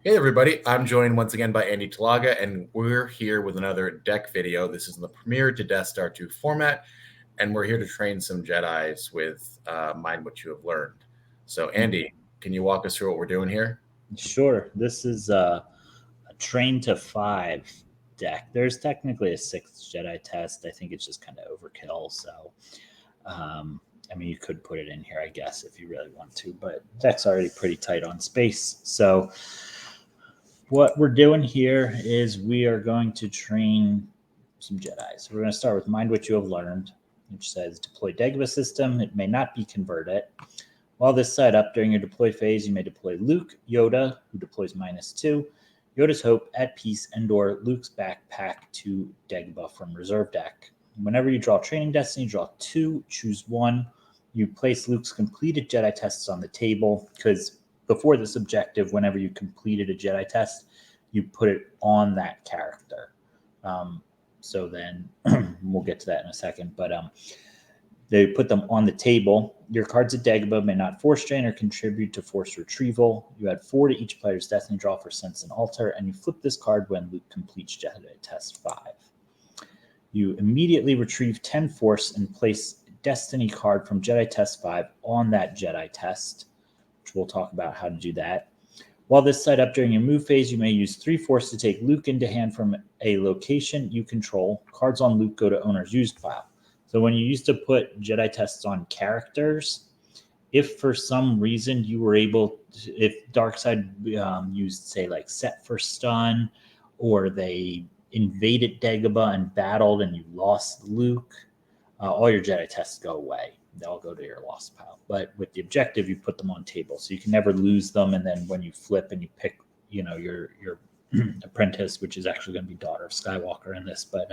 Hey everybody, I'm joined once again by Andy Talaga, and we're here with another deck video. This is in the Premiere to Death Star 2 format, and we're here to train some Jedis with Mind What You Have Learned. So Andy, can you walk us through what we're doing here? Sure. This is a train to 5 deck. There's technically a 6th Jedi test. I think it's just kind of overkill. So, I mean, you could put it in here, I guess, if you really want to, but deck's already pretty tight on space. So what we're doing here is we are going to train some Jedi. So we're going to start with Mind What You Have Learned, which says deploy Dagobah system. It may not be converted. While this side up, during your deploy phase, you may deploy Luke, Yoda, who deploys -2, Yoda's Hope, At Peace, and/or Luke's Backpack to Dagobah from reserve deck. Whenever you draw Training Destiny, draw 2, choose 1. You place Luke's completed Jedi tests on the table, because before this objective, whenever you completed a Jedi test, you put it on that character. So then we'll get to that in a second, but they put them on the table. Your cards at Dagobah may not force drain or contribute to force retrieval. You add 4 to each player's destiny draw for Sense and Alter, and you flip this card when Luke completes Jedi Test 5. You immediately retrieve 10 force and place Destiny card from Jedi Test 5 on that Jedi test, which we'll talk about how to do that. While this side up, during your move phase, you may use 3 force to take Luke into hand from a location you control. Cards on Luke go to owner's used pile. So when you used to put Jedi tests on characters, if for some reason you were able to, if Darkseid used, say, like Set for Stun, or they invaded Dagobah and battled and you lost Luke, all your Jedi tests go away. They'll go to your lost pile. But with the objective, you put them on table, so you can never lose them. And then when you flip and you pick, your apprentice, which is actually going to be Daughter of Skywalker in this, but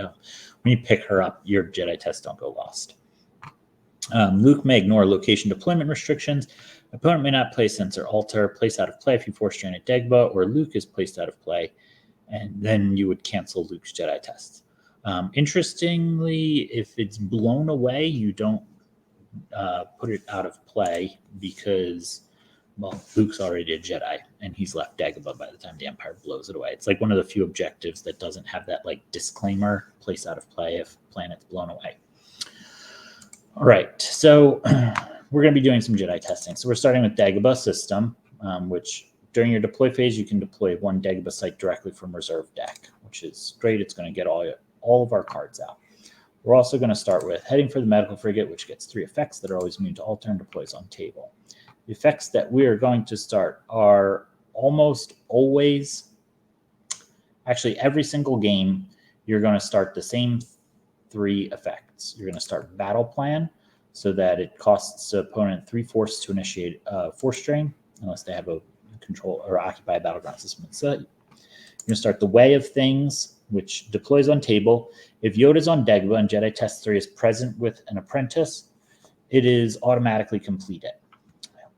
when you pick her up, your Jedi tests don't go lost. Luke may ignore location deployment restrictions. Opponent may not play Sense or Alter. Place out of play if you force drain at Dagobah, or Luke is placed out of play, and then you would cancel Luke's Jedi tests. Interestingly, if it's blown away, you don't put it out of play because, well, Luke's already a Jedi and he's left Dagobah by the time the Empire blows it away. It's like one of the few objectives that doesn't have that like disclaimer, place out of play if planet's blown away. All right, so we're going to be doing some Jedi testing. So we're starting with Dagobah system, which during your deploy phase, you can deploy 1 Dagobah site directly from reserve deck, which is great. It's going to get all of our cards out. We're also going to start with heading for the medical frigate, which gets 3 effects that are always immune to alter and deploys on table. The effects that we are going to start are almost always, actually every single game, you're going to start the same 3 effects. You're going to start Battle Plan, so that it costs the opponent 3 force to initiate a force drain, unless they have a control or occupy a battleground system set. You're going to start the Way of Things, which deploys on table. If Yoda's on Dagobah and Jedi Test 3 is present with an apprentice, it is automatically completed.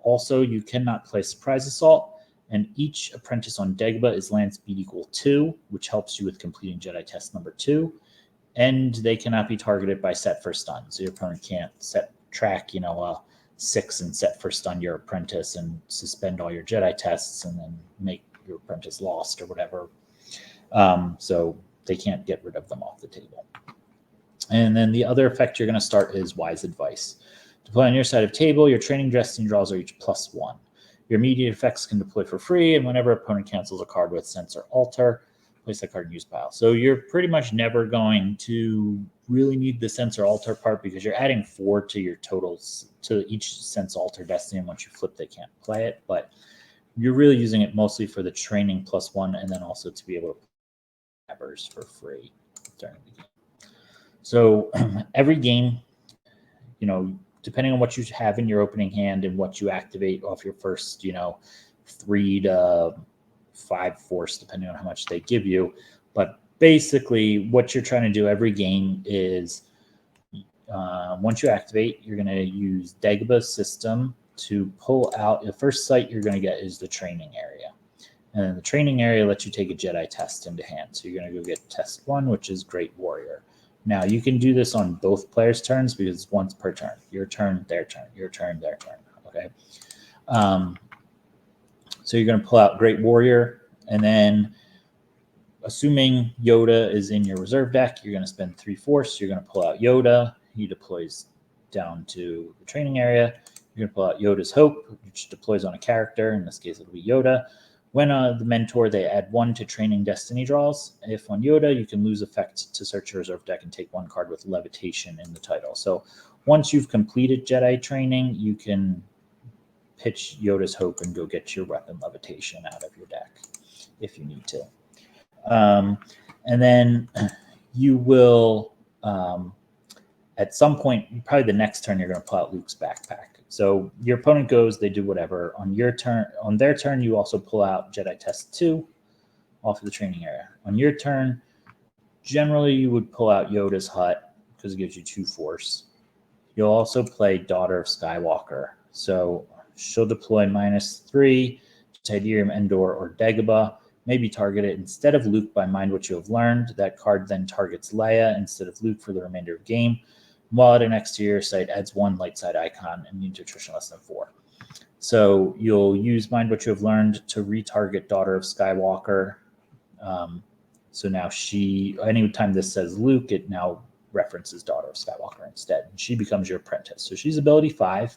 Also, you cannot play Surprise Assault, and each apprentice on Dagobah is land speed equal 2, which helps you with completing Jedi Test number 2. And they cannot be targeted by Set for Stun. So your opponent can't track 6 and Set for Stun your apprentice and suspend all your Jedi tests and then make your apprentice lost or whatever. So they can't get rid of them off the table. And then the other effect you're going to start is Wise Advice. Deploy on your side of table, your training destiny draws are each +1. Your immediate effects can deploy for free, and whenever opponent cancels a card with Sense or Alter, place that card in use pile. So you're pretty much never going to really need the Sense or Alter part, because you're adding 4 to your totals to each Sense Alter destiny, and once you flip, they can't play it. But you're really using it mostly for the training +1, and then also to be able to for free during the game. So every game, depending on what you have in your opening hand and what you activate off your first, 3 to 5 force, depending on how much they give you. But basically what you're trying to do every game is once you activate, you're going to use Dagobah system to pull out. The first site you're going to get is the training area. And the training area lets you take a Jedi test into hand. So you're going to go get test 1, which is Great Warrior. Now, you can do this on both players' turns because it's once per turn. Your turn, their turn, your turn, their turn. Okay. So you're going to pull out Great Warrior. And then assuming Yoda is in your reserve deck, you're going to spend 3 force. You're going to pull out Yoda. He deploys down to the training area. You're going to pull out Yoda's Hope, which deploys on a character. In this case, it'll be Yoda. When the mentor, they add 1 to training destiny draws. If on Yoda, you can lose effect to search your reserve deck and take 1 card with Levitation in the title. So once you've completed Jedi training, you can pitch Yoda's Hope and go get your Weapon Levitation out of your deck if you need to. And then you will, at some point, probably the next turn, you're going to pull out Luke's backpack. So your opponent goes, they do whatever. On your turn, on their turn, you also pull out Jedi Test 2 off of the training area. On your turn, generally you would pull out Yoda's Hut because it gives you 2 force. You'll also play Daughter of Skywalker. So she'll deploy -3 to Tydirium, Endor, or Dagobah. Maybe target it instead of Luke by Mind What You Have Learned. That card then targets Leia instead of Luke for the remainder of the game. While at an exterior site, adds 1 light side icon and means attrition less than 4. So you'll use Mind What You Have Learned to retarget Daughter of Skywalker. So now anytime this says Luke, it now references Daughter of Skywalker instead. And she becomes your apprentice. So she's ability 5.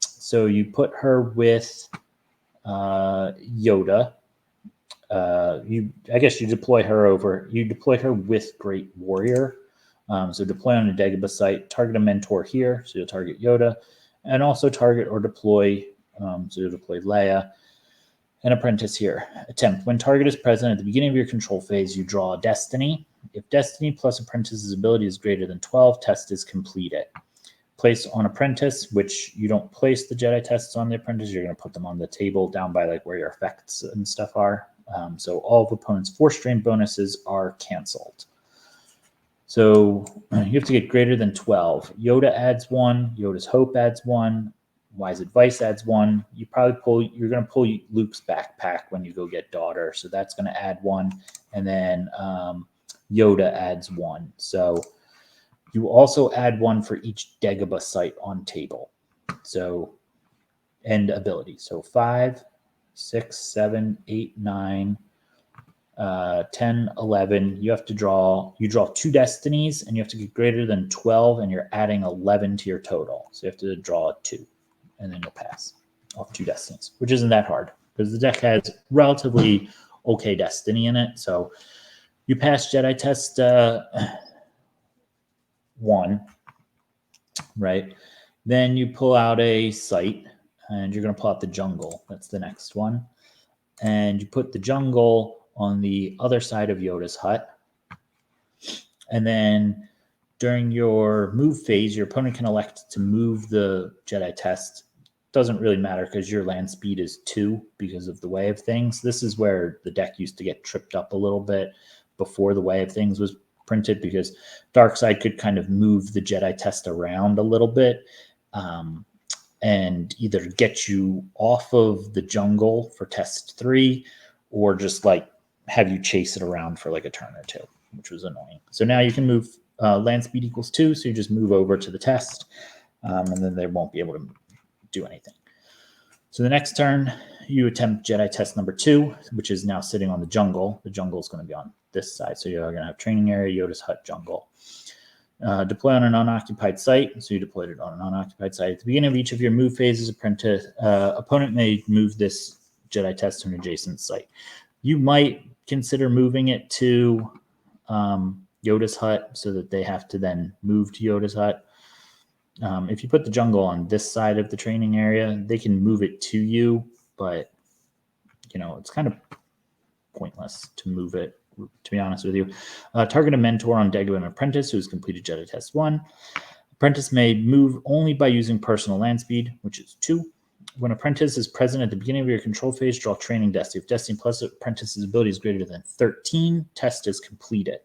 So you put her with Yoda. I guess you deploy her over. You deploy her with Great Warrior. So deploy on a Dagobah site. Target a mentor here, so you'll target Yoda, and also target or deploy. So you'll deploy Leia. An apprentice here. Attempt. When target is present at the beginning of your control phase, you draw a destiny. If destiny plus apprentice's ability is greater than 12, test is completed. Place on apprentice, which you don't place the Jedi tests on the apprentice. You're going to put them on the table down by like where your effects and stuff are. So all of opponents' force strain bonuses are canceled. So you have to get greater than 12. Yoda adds 1. Yoda's Hope adds 1. Wise Advice adds 1. You're going to pull Luke's backpack when you go get Daughter. So that's going to add 1. And then Yoda adds 1. So you also add 1 for each Dagobah site on table. So, and ability. So 5, 6, 7, 8, 9, 10, 11. You draw 2 destinies, and you have to get greater than 12, and you're adding 11 to your total. So you have to draw 2, and then you'll pass off 2 destinies, which isn't that hard because the deck has relatively okay destiny in it. So you pass Jedi Test 1, right? Then you pull out a site, and you're going to pull out the jungle. That's the next one. And you put the jungle on the other side of Yoda's hut. And then during your move phase, your opponent can elect to move the Jedi test. Doesn't really matter because your land speed is 2 because of the way of things. This is where the deck used to get tripped up a little bit before the way of things was printed, because Darkseid could kind of move the Jedi test around a little bit and either get you off of the jungle for test 3 or just like have you chase it around for like a turn or 2, which was annoying. So now you can move land speed equals 2, so you just move over to the test and then they won't be able to do anything. So the next turn you attempt Jedi test number 2, which is now sitting on the jungle. The jungle is going to be on this side, so you're going to have training area, Yoda's hut, jungle. Deploy on an unoccupied site, so you deployed it on an unoccupied site. At the beginning of each of your move phases, opponent may move this Jedi test to an adjacent site. You might consider moving it to Yoda's hut so that they have to then move to Yoda's hut. If you put the jungle on this side of the training area, they can move it to you, but it's kind of pointless to move it, to be honest with you. Target a mentor on Dagobah, an apprentice who has completed Jedi Test 1. Apprentice may move only by using personal land speed, which is 2. When apprentice is present at the beginning of your control phase, draw training destiny. If destiny plus apprentice's ability is greater than 13, test is completed.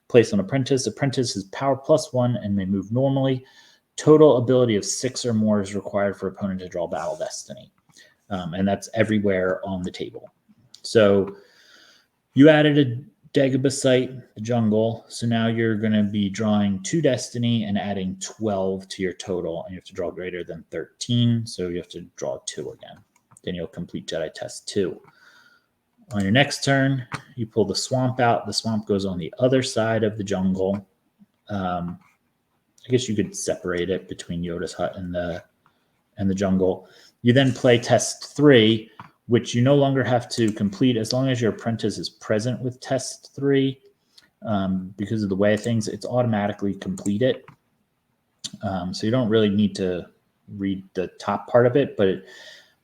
Place on apprentice. Apprentice is power +1 and may move normally. Total ability of 6 or more is required for opponent to draw battle destiny. And that's everywhere on the table. So you added a Dagobah site, the jungle. So now you're going to be drawing 2 destiny and adding 12 to your total. And you have to draw greater than 13. So you have to draw 2 again. Then you'll complete Jedi Test 2. On your next turn, you pull the swamp out. The swamp goes on the other side of the jungle. I guess you could separate it between Yoda's hut and the jungle. You then play test 3, which you no longer have to complete as long as your apprentice is present with test 3. Because of the way of things, it's automatically completed. So you don't really need to read the top part of it, but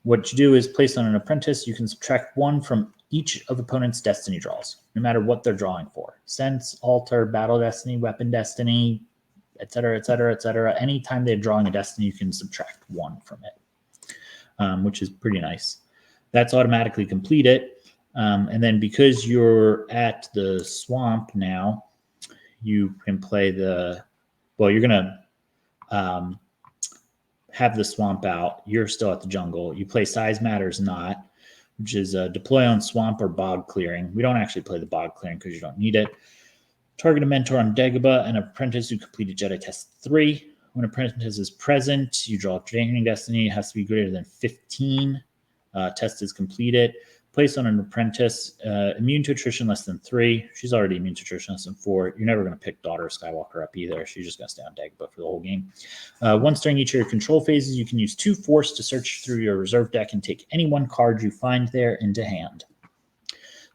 what you do is place on an apprentice, you can subtract 1 from each of opponent's destiny draws, no matter what they're drawing for. Sense, altar, battle destiny, weapon destiny, etc., etc., etc. Anytime they're drawing a destiny, you can subtract 1 from it, which is pretty nice. That's automatically completed. And then because you're at the swamp now, you can play you're going to have the swamp out. You're still at the jungle. You play Size Matters Not, which is deploy on swamp or bog clearing. We don't actually play the bog clearing because you don't need it. Target a mentor on Dagobah and apprentice who completed Jedi Test 3. When apprentice is present, you draw a training destiny. It has to be greater than 15. Test is completed. Place on an apprentice, immune to attrition less than 3. She's already immune to attrition less than 4. You're never going to pick Daughter of Skywalker up either. She's just going to stay on Dagobah for the whole game. Once during each of your control phases, you can use 2 Force to search through your reserve deck and take any 1 card you find there into hand.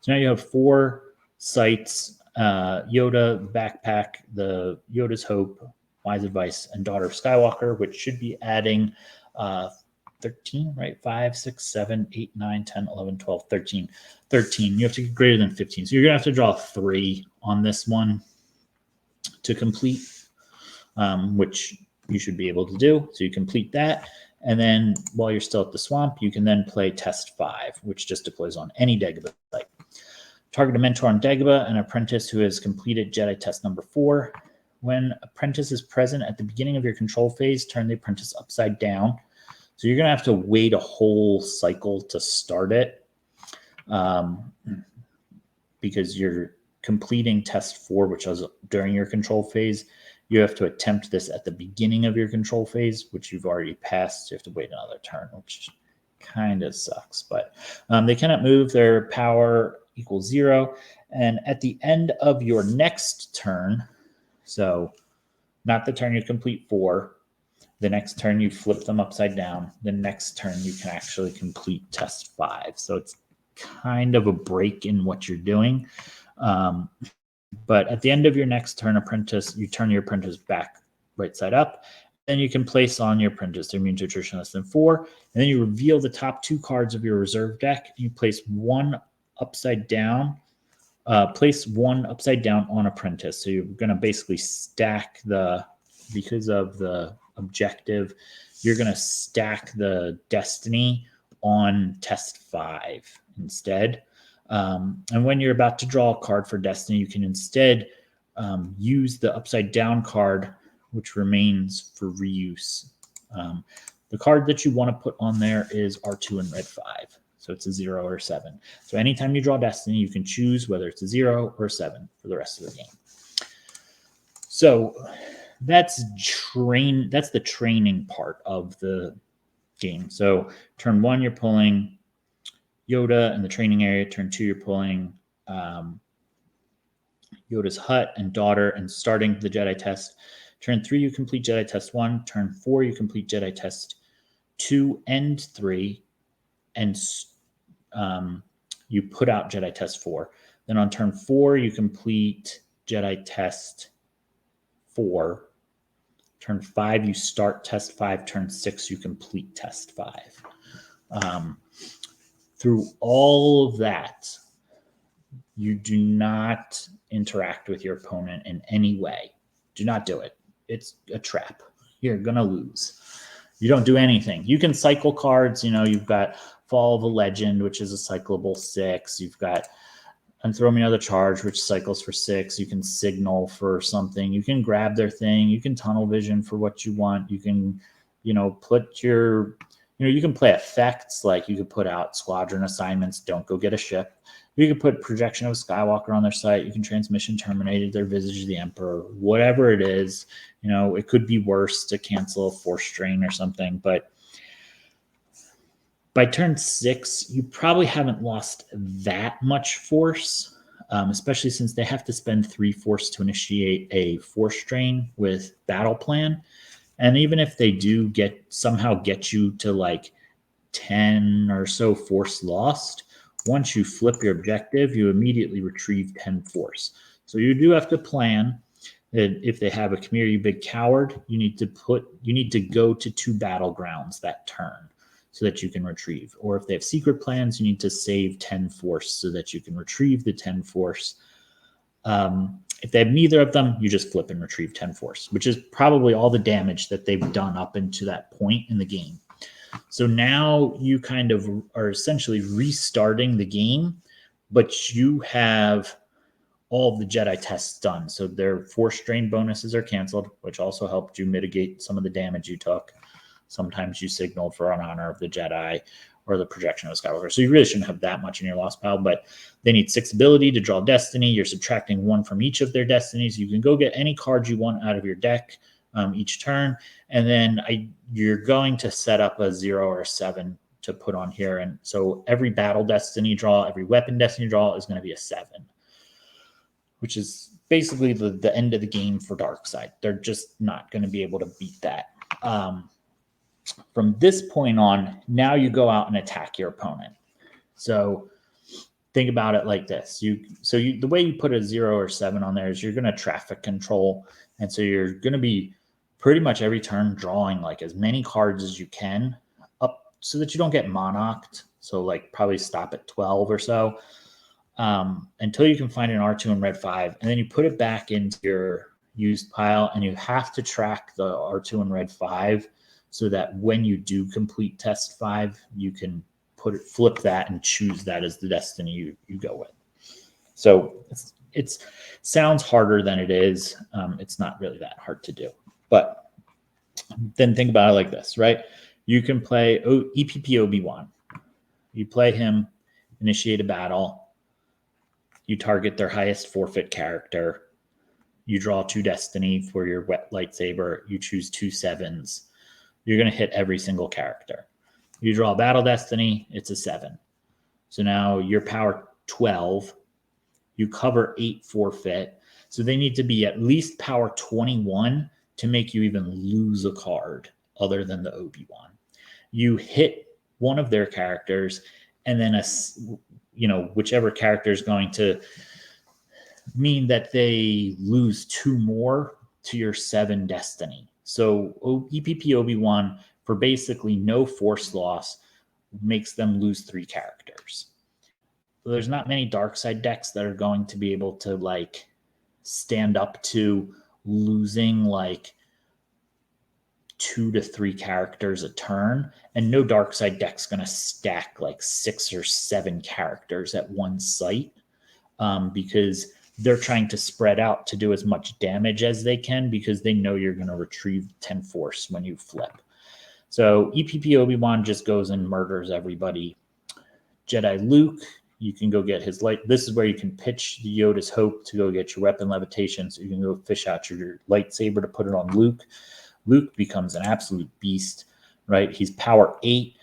So now you have 4 sites, Yoda, Backpack, the Yoda's Hope, Wise Advice, and Daughter of Skywalker, which should be adding 13, right? 5, 6, 7, 8, 9, 10, 11, 12, 13. 13. You have to get greater than 15. So you're going to have to draw 3 on this one to complete, which you should be able to do. So you complete that. And then while you're still at the swamp, you can then play Test 5, which just deploys on any Dagobah site. Target a mentor on Dagobah, an apprentice who has completed Jedi Test number 4. When apprentice is present at the beginning of your control phase, turn the apprentice upside down. So you're going to have to wait a whole cycle to start it because you're completing test 4, which was during your control phase. You have to attempt this at the beginning of your control phase, which you've already passed. So you have to wait another turn, which kind of sucks. But they cannot move. Their power equals 0. And at the end of your next turn, so not the turn you complete 4, the next turn, you flip them upside down. The next turn, you can actually complete test 5. So it's kind of a break in what you're doing. But at the end of your next turn, apprentice, you turn your apprentice back right side up. Then you can place on your apprentice their immune to attrition less than 4. And then you reveal the top 2 cards of your reserve deck. You place 1 upside down. Place 1 upside down on apprentice. So you're going to basically stack because of the objective, you're going to stack the destiny on test 5 instead. And when you're about to draw a card for destiny, you can instead use the upside down card, which remains for reuse. The card that you want to put on there is R2 in red 5. So it's a 0 or 7. So anytime you draw destiny, you can choose whether it's a 0 or 7 for the rest of the game. So that's the training part of the game. So turn 1, you're pulling Yoda in the training area. Turn 2, you're pulling Yoda's hut and daughter and starting the Jedi test. Turn 3, you complete Jedi test 1. Turn 4, you complete Jedi test 2 and 3. And you put out Jedi test 4. Then on turn 4, you complete Jedi test 4. Turn 5, you start test 5. Turn 6, you complete test 5. Through all of that, you do not interact with your opponent in any way. Do not do it. It's a trap. You're going to lose. You don't do anything. You can cycle cards. You've got Fall of a Legend, which is a cyclable 6. You've got Throw Me Another Charge, which cycles for 6. You can signal for something. You can grab their thing. You can tunnel vision for what you want. You can, put your, you can play effects. Like you could put out Squadron Assignments, don't go get a ship. You could put Projection of a Skywalker on their site. You can Transmission Terminated, their Visage of the Emperor, whatever it is. It could be worse to cancel a Force Strain or something, but by turn 6, you probably haven't lost that much force, especially since they have to spend 3 force to initiate a force drain with battle plan. And even if they do somehow get you to like 10 or so force lost, once you flip your objective, you immediately retrieve 10 force. So you do have to plan that if they have a community big coward, you need to go to 2 battlegrounds that turn so that you can retrieve. Or if they have secret plans, you need to save 10 force so that you can retrieve the 10 force. If they have neither of them, you just flip and retrieve 10 force, which is probably all the damage that they've done up into that point in the game. So now you kind of are essentially restarting the game, but you have all of the Jedi tests done. So their force drain bonuses are canceled, which also helped you mitigate some of the damage you took. Sometimes you signaled for an Honor of the Jedi or the Projection of a Skywalker. So you really shouldn't have that much in your lost pile, but they need 6 ability to draw destiny. You're subtracting 1 from each of their destinies. You can go get any cards you want out of your deck each turn. And then you're going to set up a 0 or a 7 to put on here. And so every battle destiny draw, every weapon destiny draw is going to be a 7, which is basically the end of the game for Darkseid. They're just not going to be able to beat that. From this point on, now you go out and attack your opponent. So think about it like this. The way you put a 0 or 7 on there is you're going to traffic control. And so you're going to be pretty much every turn drawing like as many cards as you can up so that you don't get monarched. So like probably stop at 12 or so until you can find an R2 in red 5. And then you put it back into your used pile and you have to track the R2 in red 5 so that when you do complete test 5, you can flip that and choose that as the destiny you go with. So it sounds harder than it is. It's not really that hard to do. But then think about it like this, right? You can play EPP Obi-Wan. You play him, initiate a battle. You target their highest forfeit character. You draw 2 destiny for your wet lightsaber. You choose 2 7s. You're going to hit every single character. You draw battle destiny, it's a 7. So now you're power 12. You cover 8 forfeit. So they need to be at least power 21 to make you even lose a card other than the Obi-Wan. You hit one of their characters, and then whichever character is going to mean that they lose 2 more to your 7 destiny. So EPP Obi-Wan, for basically no force loss, makes them lose 3 characters. So there's not many Darkseid decks that are going to be able to like stand up to losing like 2 to 3 characters a turn, and no Darkseid deck's going to stack like 6 or 7 characters at one site because they're trying to spread out to do as much damage as they can because they know you're going to retrieve 10 force when you flip. So EPP Obi-Wan just goes and murders everybody. Jedi Luke, you can go get his light. This is where you can pitch the Yoda's Hope to go get your Weapon Levitation. So you can go fish out your lightsaber to put it on Luke. Luke becomes an absolute beast, right? He's power 8,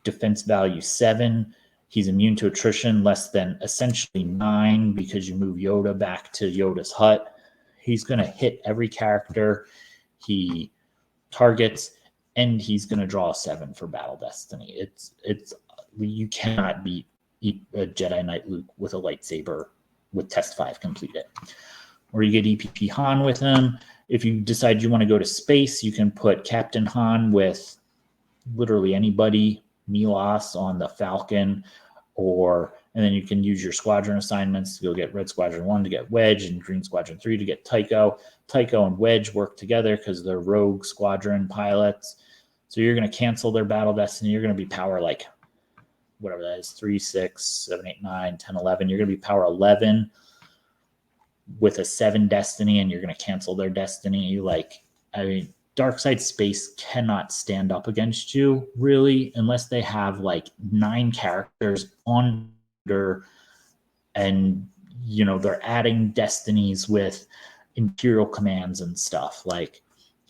defense value 7. He's immune to attrition less than essentially 9 because you move Yoda back to Yoda's hut. He's going to hit every character he targets, and he's going to draw a 7 for battle destiny. It's you cannot beat a Jedi Knight Luke with a lightsaber with test 5 completed. Or you get EPP Han with him. If you decide you want to go to space, you can put Captain Han with literally anybody, Melas on the Falcon, and then you can use your Squadron Assignments to go get Red Squadron 1 to get Wedge and Green Squadron 3 to get Tycho. Tycho and Wedge work together because they're rogue squadron pilots. So you're going to cancel their battle destiny. You're going to be power like whatever that is, 3, 6, 7, 8, 9, 10, 11. You're going to be power 11 with a 7 destiny, and you're going to cancel their destiny. Darkseid Space cannot stand up against you really unless they have like 9 characters on there, and they're adding destinies with Imperial commands and stuff. Like,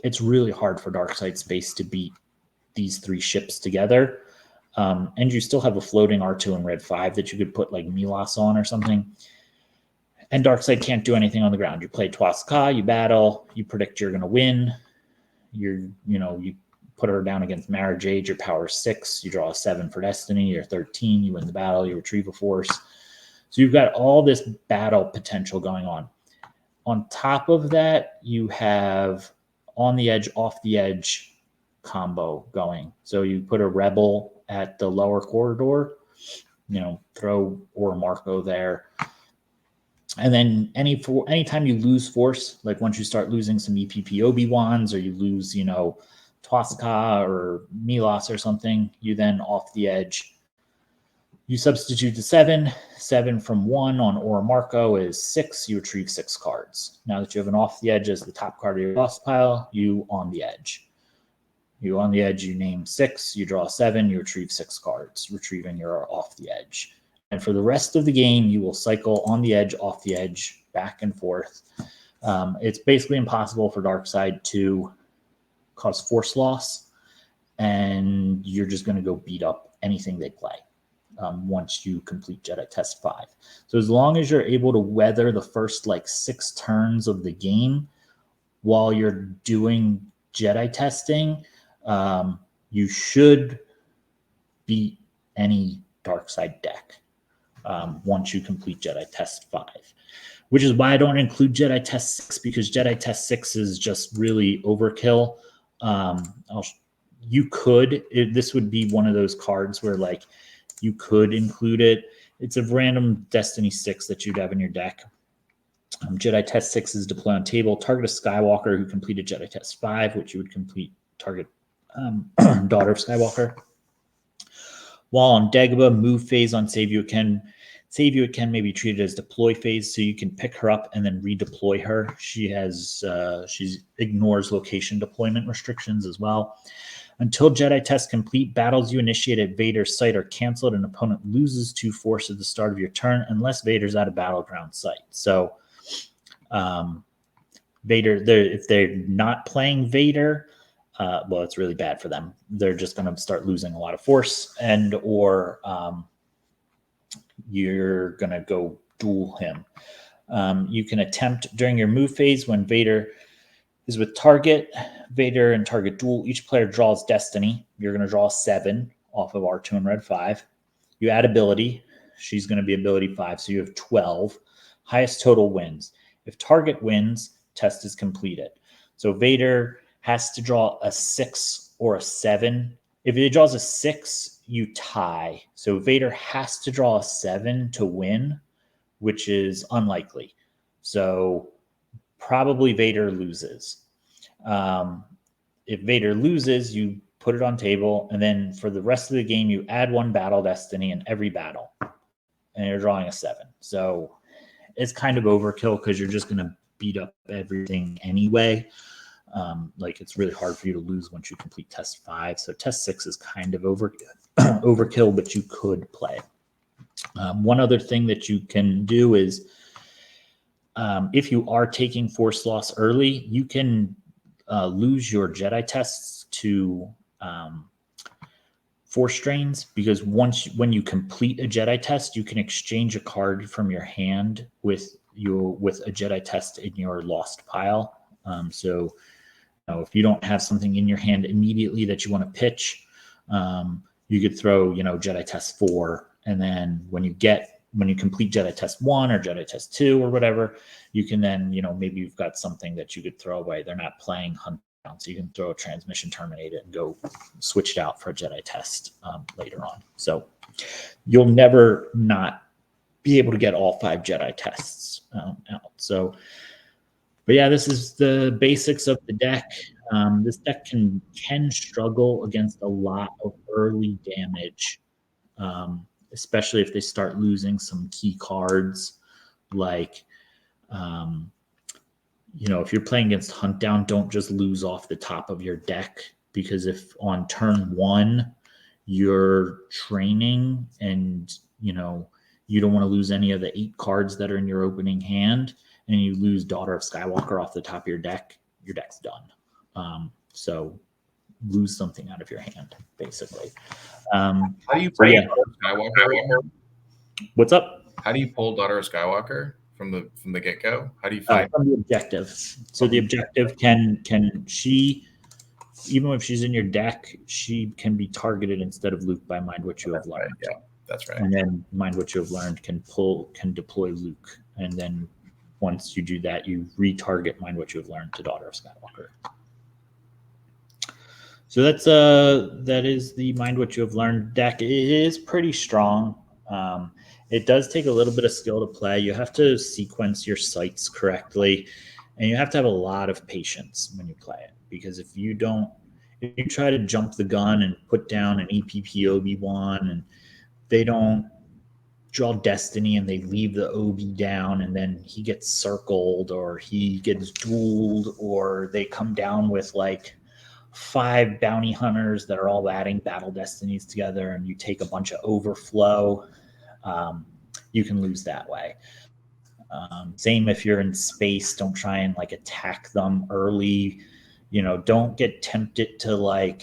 it's really hard for Darkseid Space to beat these 3 ships together. And you still have a floating R2 in red 5 that you could put like Melas on or something. And Darkseid can't do anything on the ground. You play Tawss Khaa, you battle, you predict you're going to win. You put her down against Mara Jade, your power is 6, you draw a 7 for Destiny, you're 13, you win the battle, you retrieve a force. So you've got all this battle potential going on. On top of that, you have on the edge, off the edge combo going. So you put a rebel at the lower corridor, throw Orrimaarko there. And then anytime you lose force, like once you start losing some EPP Obi-Wans or you lose, Tawss Khaa or Melas or something, you then off the edge, you substitute the 7. 7 from 1 on Orrimaarko is 6. You retrieve 6 cards. Now that you have an off the edge as the top card of your lost pile, you on the edge. You on the edge, you name 6, you draw 7, you retrieve 6 cards, retrieving your off the edge. And for the rest of the game, you will cycle on the edge, off the edge, back and forth. It's basically impossible for Darkseid to cause force loss, and you're just going to go beat up anything they play once you complete Jedi Test 5. So as long as you're able to weather the first 6 turns of the game while you're doing Jedi testing, you should beat any Darkseid deck. Once you complete Jedi Test 5, which is why I don't include Jedi Test 6, because Jedi Test 6 is just really overkill. This would be one of those cards where you could include it. It's a random Destiny 6 that you'd have in your deck. Jedi Test 6 is deploy on table, target a Skywalker who completed Jedi Test 5, which you would complete target Daughter of Skywalker. While on Dagobah, move phase on Save You Can may be treated as deploy phase, so you can pick her up and then redeploy her. She ignores location deployment restrictions as well. Until Jedi Test complete, battles you initiate at Vader's site are canceled and opponent loses 2 force at the start of your turn unless Vader's at a battleground site. So Vader, if they're not playing Vader, well, it's really bad for them. They're just going to start losing a lot of force, or you're going to go duel him. You can attempt during your move phase when Vader is with target, Vader and target duel. Each player draws Destiny. You're going to draw 7 off of R2 and red 5. You add ability. She's going to be ability 5, so you have 12. Highest total wins. If target wins, test is completed. So Vader has to draw a 6 or a 7. If he draws a 6, you tie. So Vader has to draw a 7 to win, which is unlikely. So probably Vader loses. If Vader loses, you put it on table, and then for the rest of the game, you add 1 battle Destiny in every battle, and you're drawing a 7. So it's kind of overkill because you're just going to beat up everything anyway. It's really hard for you to lose once you complete Test 5. So Test 6 is kind of overkill, but you could play. One other thing that you can do is if you are taking force loss early, you can lose your Jedi tests to force drains, because when you complete a Jedi test, you can exchange a card from your hand with a Jedi test in your lost pile. So if you don't have something in your hand immediately that you want to pitch, you could throw, Jedi Test 4. And then when you complete Jedi Test 1 or Jedi Test 2 or whatever, you can then, maybe you've got something that you could throw away. They're not playing Hunt Down, so you can throw a Transmission Terminated and go switch it out for a Jedi Test later on. So you'll never not be able to get all 5 Jedi Tests out. So, but yeah, this is the basics of the deck. This deck can struggle against a lot of early damage, especially if they start losing some key cards. If you're playing against Hunt Down, don't just lose off the top of your deck, because if on turn 1 you're training and you don't want to lose any of the 8 cards that are in your opening hand, and you lose Daughter of Skywalker off the top of your deck's done. So lose something out of your hand, basically. How do you play Skywalker? What's up? How do you pull Daughter of Skywalker from the get go? How do you find from the objective? So the objective can she, even if she's in your deck, she can be targeted instead of Luke by Mind What You Have Learned. Right, yeah, that's right. And then Mind What You Have Learned can deploy Luke, and then once you do that, you retarget Mind What You Have Learned to Daughter of Skywalker. So that is the Mind What You Have Learned deck. It is pretty strong. It does take a little bit of skill to play. You have to sequence your sights correctly, and you have to have a lot of patience when you play it, because if you try to jump the gun and put down an EPP Obi-Wan, and they don't draw Destiny and they leave the Obi down, and then he gets circled or he gets dueled, or they come down with like 5 bounty hunters that are all adding battle destinies together, and you take a bunch of overflow, you can lose that way. Same if you're in space, don't try and like attack them early. Don't get tempted to like,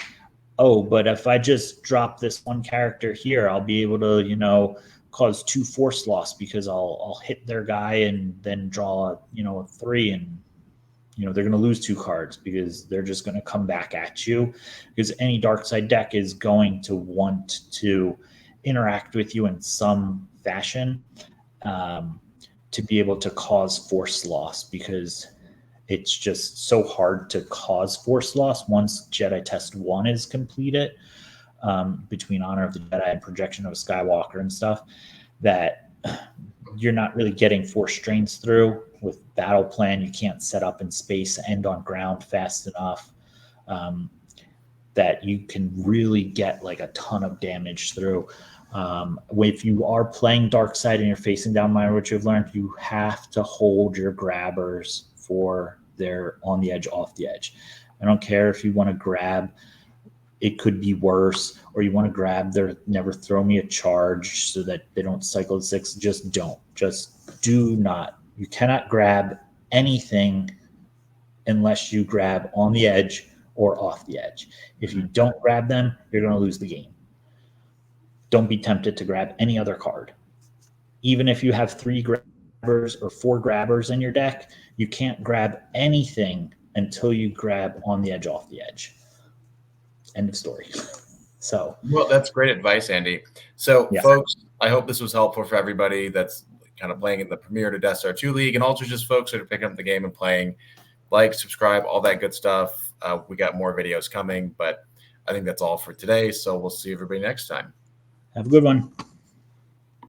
oh, but if I just drop this one character here, I'll be able to, cause 2 force loss because I'll hit their guy and then draw a 3, and they're going to lose 2 cards because they're just going to come back at you, because any dark side deck is going to want to interact with you in some fashion to be able to cause force loss, because it's just so hard to cause force loss once Jedi Test 1 is completed, between Honor of the Jedi and Projection of a Skywalker and stuff, that you're not really getting force strains through. With battle plan, you can't set up in space, end on ground fast enough that you can really get like a ton of damage through. If you are playing dark side and you're facing down Mind What You've Learned, you have to hold your grabbers for their on the edge, off the edge. I don't care if you want to grab, it could be worse, or you want to grab their never throw me a charge so that they don't cycle 6. Just do not. You cannot grab anything unless you grab on the edge or off the edge. If you don't grab them, you're going to lose the game. Don't be tempted to grab any other card. Even if you have 3 grabbers or 4 grabbers in your deck, you can't grab anything until you grab on the edge, off the edge. End of story. So, well, that's great advice, Andy. So, yeah. Folks, I hope this was helpful for everybody that's kind of playing in the Premier to Death Star 2 League, and also just folks that are picking up the game and playing. Like, subscribe, all that good stuff. We got more videos coming, but I think that's all for today. So we'll see everybody next time. Have a good one.